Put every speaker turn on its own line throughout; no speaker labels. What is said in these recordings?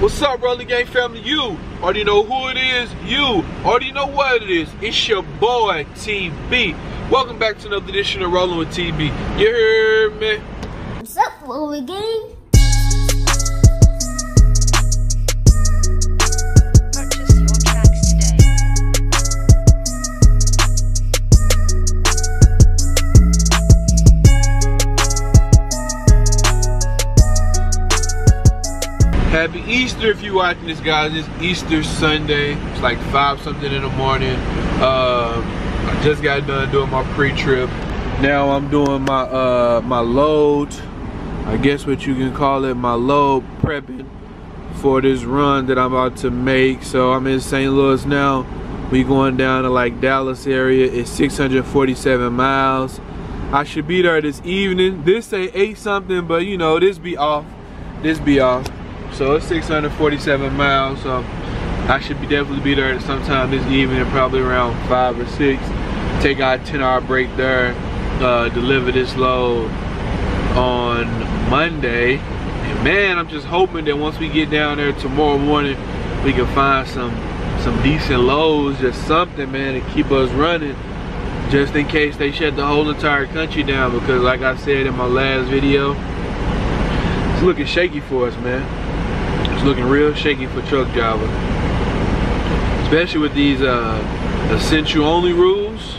What's up, Rolling Gang family? You already know who it is. You already know what it is. It's your boy, TB. Welcome back to another edition of Rolling with TB. You heard me?
What's up, Rolling Gang?
Purchase your tracks today.
Happy Easter if you're watching this, guys. It's Easter Sunday. It's like 5 something in the morning. I just got done doing my pre-trip. Now I'm doing my my load, I guess what you can call it, my load prepping for this run that I'm about to make. So I'm in St. Louis now. We going down to like Dallas area. It's 647 miles. I should be there this evening. This say 8 something, but you know, this be off. So it's 647 miles, so I should definitely be there sometime this evening, probably around 5 or 6. Take our 10-hour break there, deliver this load on Monday. And man, I'm just hoping that once we get down there tomorrow morning, we can find some decent loads, just something, man, to keep us running, just in case they shut the whole entire country down. Because like I said in my last video, it's looking shaky for us, man. It's looking real shaky for truck drivers, especially with these essential only rules.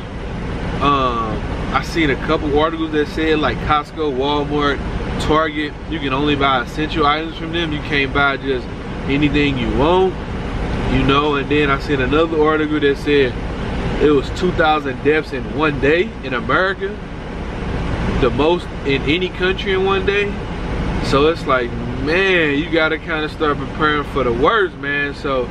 I seen a couple articles that said like Costco, Walmart, Target, you can only buy essential items from them. You can't buy just anything you want, you know. And then I seen another article that said it was 2,000 deaths in one day in America, the most in any country in one day. So it's like, man, you gotta kind of start preparing for the worst, man. So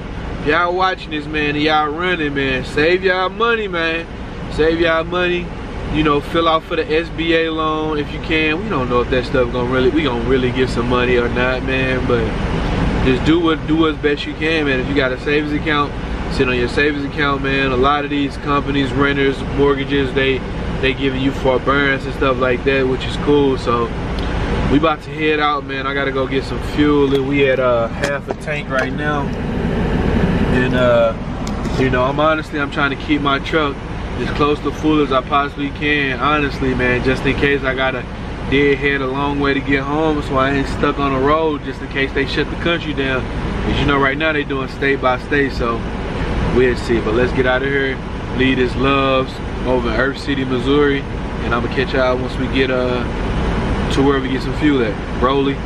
y'all watching this, man, and y'all running, man, save y'all money, man. Save y'all money. You know, fill out for the SBA loan if you can. We don't know if that stuff we gonna really get some money or not, man. But just do what's best you can, man. If you got a savings account, sit on your savings account, man. A lot of these companies, renters, mortgages, they giving you forbearance and stuff like that, which is cool. So we about to head out, man. I gotta go get some fuel, and we at half a tank right now. And you know, I'm trying to keep my truck as close to full as I possibly can, honestly, man, just in case I gotta deadhead a long way to get home, so I ain't stuck on the road, just in case they shut the country down. As you know, right now they doing state by state, so we'll see. But let's get out of here, leave this Loves over in Earth City, Missouri, and I'm gonna catch y'all once we get to where we get some fuel at. Rolly.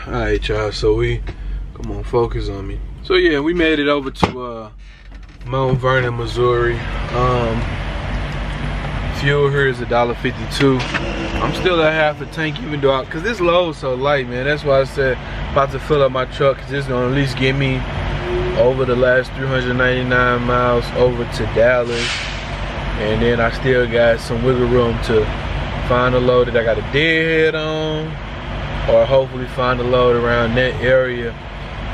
Alright, y'all, so come on, focus on me. So yeah, we made it over to Mount Vernon, Missouri. Fuel here is $1.52. I'm still at half a tank, even though cause this load's so light, man. That's why I said about to fill up my truck, cause it's gonna at least get me over the last 399 miles over to Dallas. And then I still got some wiggle room to find a load that I got a deadhead on, or hopefully find a load around that area.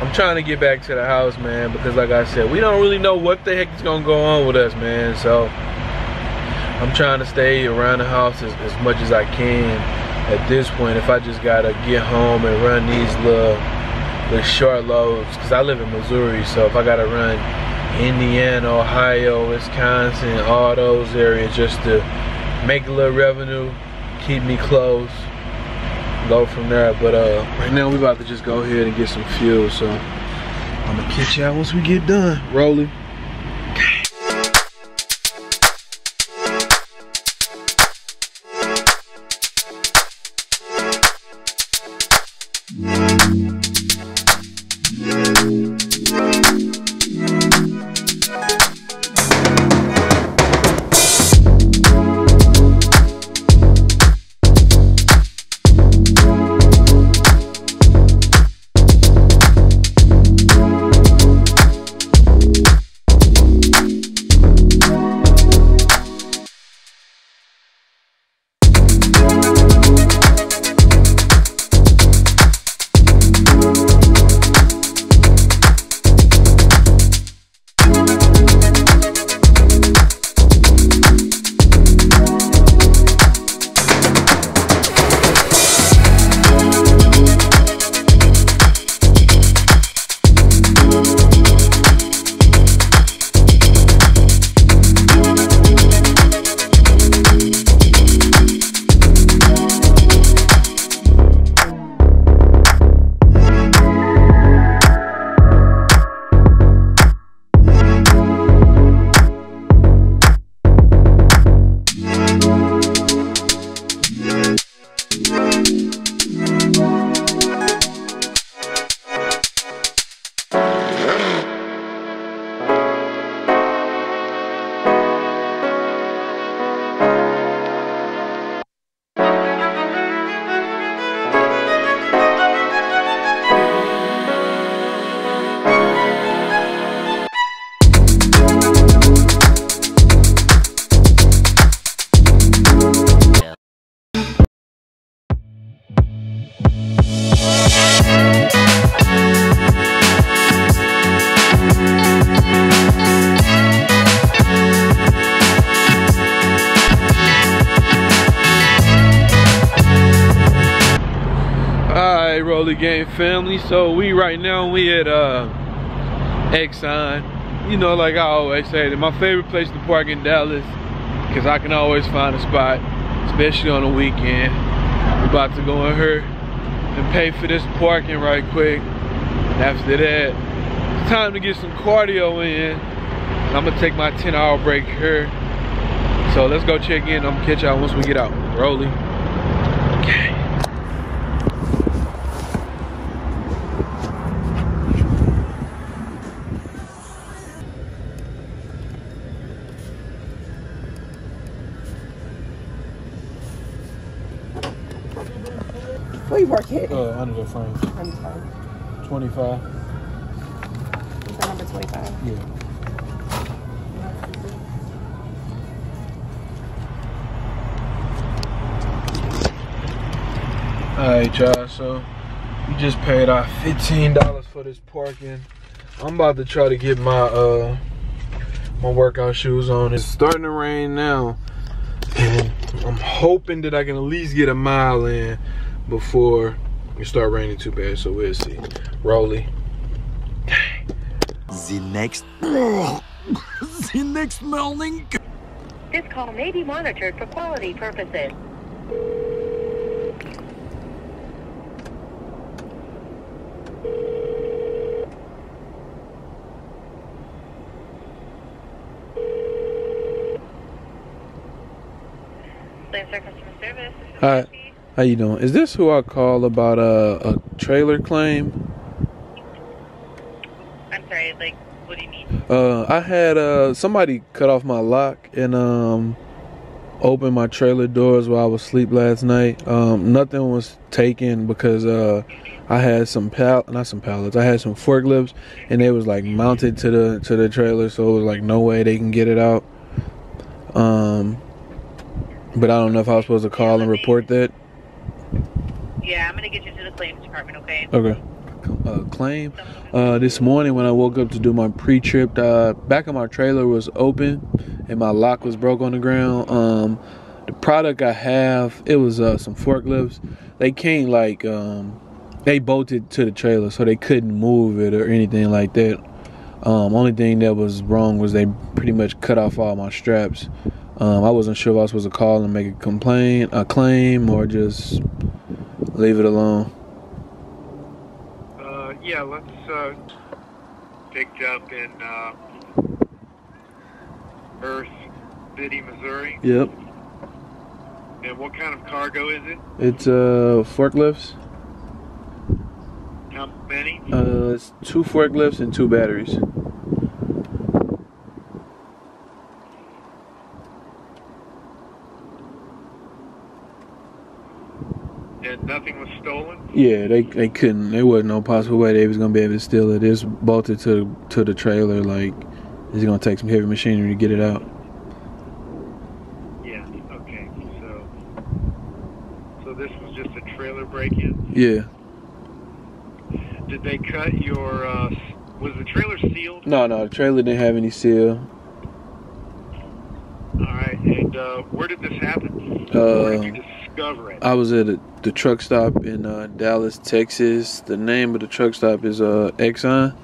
I'm trying to get back to the house, man, because like I said, we don't really know what the heck is gonna go on with us, man. So I'm trying to stay around the house as much as I can at this point. If I just gotta get home and run these little short loads, because I live in Missouri, so if I gotta run Indiana, Ohio, Wisconsin, all those areas just to make a little revenue, keep me close, go from there. But right now we about to just go ahead and get some fuel, so I'm gonna catch y'all once we get done rolling. Rolly Gang family? So we right now we at Exxon. You know, like I always say, that my favorite place to park in Dallas, because I can always find a spot, especially on the weekend. We're about to go in here and pay for this parking right quick. And after that, it's time to get some cardio in. I'm gonna take my 10-hour break here. So let's go check in. I'm gonna catch y'all once we get out. Rolly. Okay.
Where you work at?
Under the frame.
I'm sorry.
25.
Is that number 25?
Yeah. Alright, y'all, so we just paid our $15 for this parking. I'm about to try to get my my workout shoes on. It's starting to rain now, and I'm hoping that I can at least get a mile in before it start raining too bad, so we'll see. Rolly.
The next morning.
This call may be monitored for quality purposes. Lancer Customer Service.
Hi. How you doing? Is this who I call about a trailer claim?
I'm sorry, like, what do you mean?
I had somebody cut off my lock and opened my trailer doors while I was asleep last night. Nothing was taken because I had some not some pallets. I had some forklifts and they was like mounted to the trailer, so it was like no way they can get it out. But I don't know if I was supposed to call and report that.
Yeah, I'm gonna get you to the claims department, okay?
Okay. Claim. This morning when I woke up to do my pre-trip, back of my trailer was open and my lock was broke on the ground. The product I have, it was some forklifts. They came like they bolted to the trailer, so they couldn't move it or anything like that. Only thing that was wrong was they pretty much cut off all my straps. I wasn't sure if I was supposed to call and make a claim, or just leave it alone.
Yeah, let's picked up in Earth City, Missouri.
Yep.
And what kind of cargo is it?
It's forklifts.
How many?
It's 2 forklifts and 2 batteries.
And nothing was stolen?
Yeah, they couldn't. There wasn't no possible way they was gonna be able to steal it. It's bolted to the trailer. Like, it's gonna take some heavy machinery to get it out.
Yeah. Okay. So this was just a trailer break-in?
Yeah.
Did they cut your? Was the trailer sealed?
No, the trailer didn't have any seal.
All right. And where did this happen? Where did you discover it?
I was at the truck stop in Dallas, Texas. The name of the truck stop is Exxon.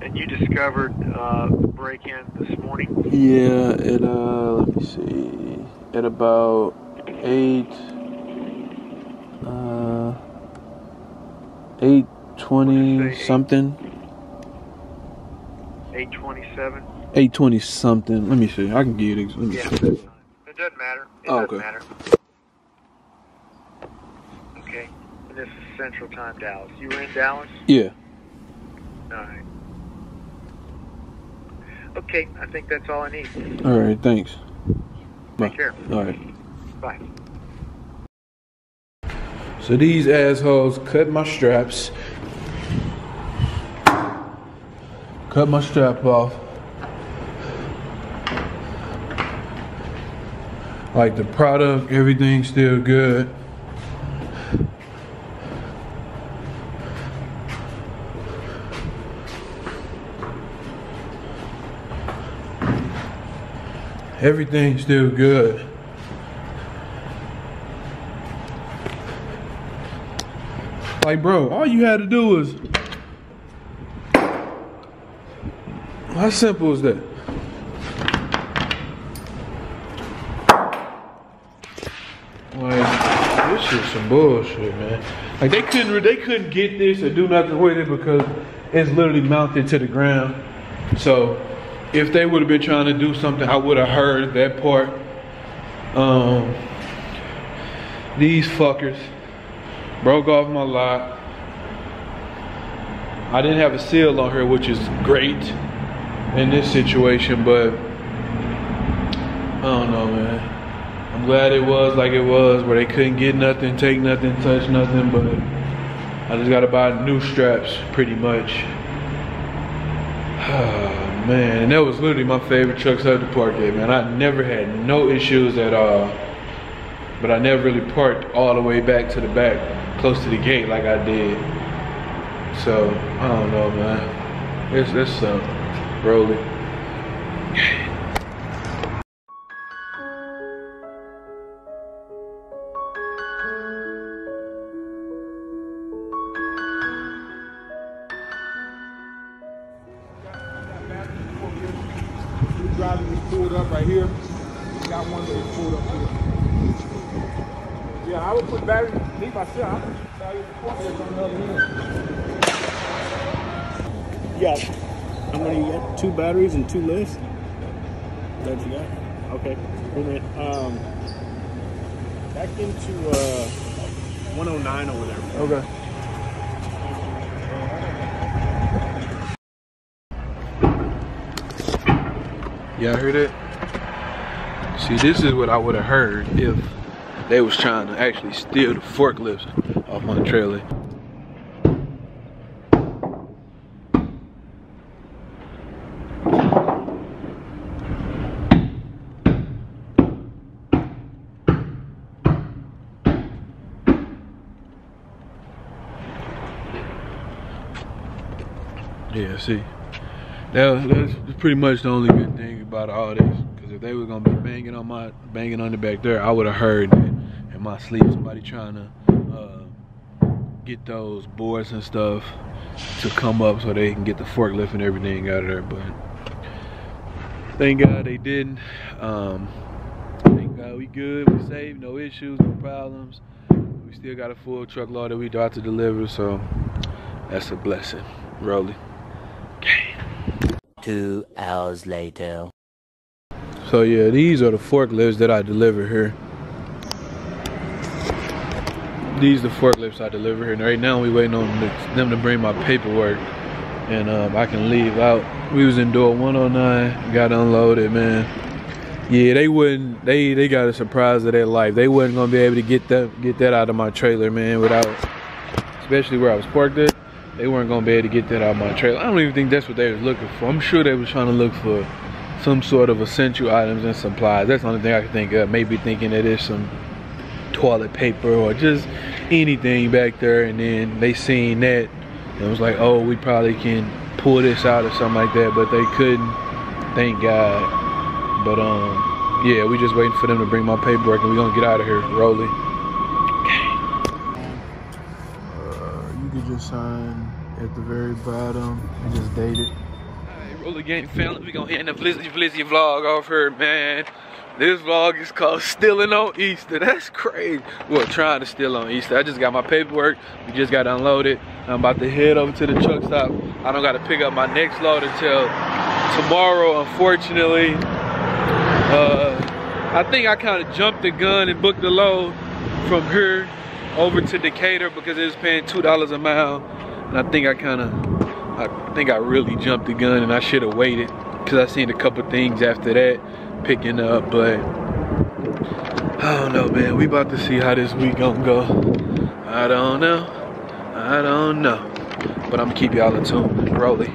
And you discovered the break-in this morning?
Yeah, at let me see, at about 8:20 something.
8:27.
8:20 something. Let me see. I can give you. Let me
Yeah,
see.
that's fine. It doesn't matter. It
Oh,
doesn't
okay.
matter. Okay. And this is Central Time, Dallas. You were in Dallas?
Yeah.
All right. Okay, I think that's all I need.
All right. Thanks. Bye.
Take care.
All right.
Bye.
So these assholes cut my straps. Cut my strap off. Like the product, everything's still good. Everything's still good. Like, bro, all you had to do was, how simple is that? Like, this shit's some bullshit, man. Like, they couldn't get this or do nothing with it because it's literally mounted to the ground. So if they would have been trying to do something, I would have heard that part. These fuckers broke off my lock. I didn't have a seal on her, which is great in this situation, but I don't know, man. I'm glad it was like it was, where they couldn't get nothing, take nothing, touch nothing, but I just gotta buy new straps pretty much. Oh, man, and that was literally my favorite truck stop to park at, man. I never had no issues at all, but I never really parked all the way back to the back, close to the gate like I did. So, I don't know, man. It's rolling.
Driving is pulled up right here. Got one that's pulled up here. Yeah, I would put batteries, me myself, I would put batteries on the other end. Yeah. How many you got? 2 batteries and 2 lifts? That you got? Okay. Wait a minute. Back into 109 over there.
Okay. Y'all heard that? See, this is what I would have heard if they was trying to actually steal the forklifts off my trailer. Yeah, see. That's pretty much the only good thing about all this. Because if they were gonna be banging on the back there, I would have heard that in my sleep somebody trying to get those boards and stuff to come up so they can get the forklift and everything out of there. But thank God they didn't. Thank God we good, we safe, no issues, no problems. We still got a full truckload that we got to deliver, so that's a blessing. Rolling.
2 hours later.
So yeah, these are the forklifts that I deliver here. These are the forklifts I deliver here. And right now we waiting on them to bring my paperwork, and I can leave out. We was in door 109, got unloaded, man. Yeah, they wouldn't. They got a surprise of their life. They wasn't gonna be able to get that out of my trailer, man, without, especially where I was parked at. They weren't gonna be able to get that out of my trailer. I don't even think that's what they was looking for. I'm sure they was trying to look for some sort of essential items and supplies. That's the only thing I can think of. Maybe thinking that there's some toilet paper or just anything back there, and then they seen that and it was like, oh, we probably can pull this out or something like that, but they couldn't, thank God. But yeah, we just waiting for them to bring my paperwork and we gonna get out of here. Rolling. You could just sign at the very bottom and just date it. Alright, Roller Gang family, we gonna end the Blizzy vlog off here, man. This vlog is called Stealing on Easter. That's crazy. Well, trying to steal on Easter. I just got my paperwork. We just got unloaded. I'm about to head over to the truck stop. I don't got to pick up my next load until tomorrow, unfortunately. I think I kind of jumped the gun and booked the load from here over to Decatur because it was paying $2 a mile. And I think I really jumped the gun and I should have waited because I seen a couple things after that picking up, but I don't know, man. We about to see how this week gonna go. I don't know, but I'm gonna keep y'all in tune. Rolling.